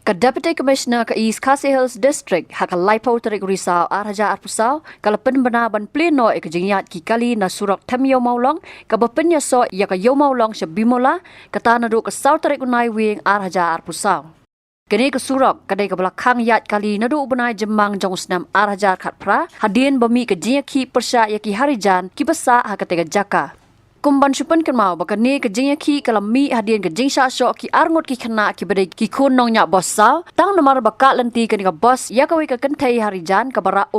Ke Deputy Commissioner ke East Khasi Hills District hak Laipau Terik Risau Arhaja Arpusau kalau penbenar ban pleno ke jingyat ki kali na surak tem yo maulong ke bepenya so ya ke yo maulong sebimola kata na du ke South Terik Unai Wing Arhaja Arpusau. Kini ke surak kadai ke belakang yat kali na du benai jemang jong senam Arhaja Khatpra hadin bemi ke jingyaki persya ya ki harijan ki besa hak ketega jaka. Kumban supan kan mau bakani ke jing ki kalami hadien ke jing sha sho ki arngot ki khana ki bade ki khun nong nya bos sao tang nomor bakal lenti ke bos ya kawi ke kentai harijan ke bara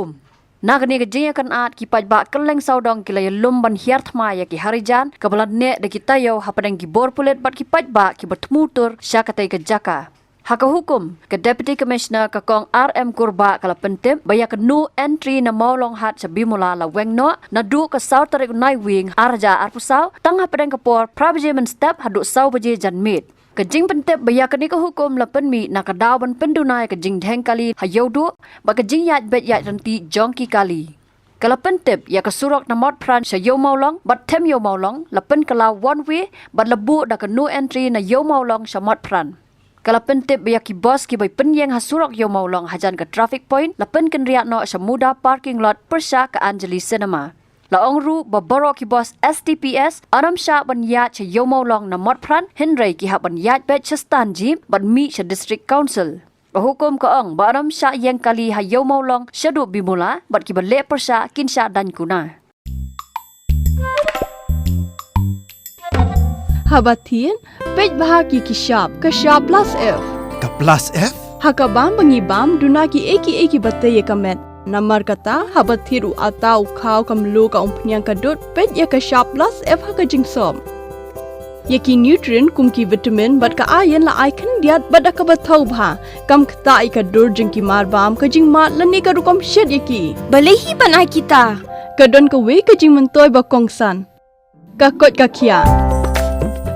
na kani ke jing kan at ki paj ba keleng saudong ki lay lum ban hiar thma ya ki harijan ke balan ne de ki tayo hapadeng ki bor pulet bat ki paj ba ki bertmutur sya katai ke jaka. Hak hukum ke Deputy Commissioner ke Kong RM Kurba kala pentip baya ke no entry na maulong hat sebimula la weng no na du ke South Terik Unai Wing Arhaja Arpusau tangah padang kepor prabajemen step haduk sau baje janmit. Ke jing pentip baya ke ni ke hukum la penmi na ke daw ban pendunai ke jing dheng kali hayodu ba ke jing yat bet yat renti jongki kali. Kala pentip ya ke surok na mod pran sa yo maulong bat tem yo maulong la pen kala one way bat lebu da ke no entry na yo maulong sa mod pran. Kalau pentip biar ki bos ki bay penyeng hasurok yo maulong hajan ke traffic point lapen kenriak no semuda parking lot persya ke Anjali Cinema. Laong ru baboro ki bos STPS aram sya ban yat che yo maulong na mod pran Henry ki hab ban yat bet chestan jim ban mi che district council. Hukum ke ong ba aram sya yang kali ha yo maulong syadu bimula bat ki bale persya kin sya dan kuna. Habatin, pej bahagi ki shop plus F. Ka plus F? Hakabam bangibam duna ki eki batte ye kamet. Namar kata habathiru atau khau kamlu ka umpnyang kadut pej ye ka shop plus F haka jingsom. Ye ki nutrient kum ki vitamin bat ka ayen la icon diat bat ka bathau bha kam khta i ka dur jing ki marbam ka jing mat lani ka rukom shed ye ki. Balehi banai kita. Kadon ka we ka jing mentoy ba kongsan. Ka kot ka kia.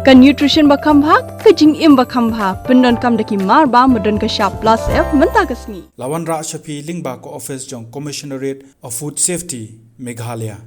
Ka nutrition bakam bha ka jing im bakam bha pendon kam daki mar ba modon ka shop plus F menta kasni Lawan Ra Shafi Lingba ko office jong Commissionerate of Food Safety Meghalaya.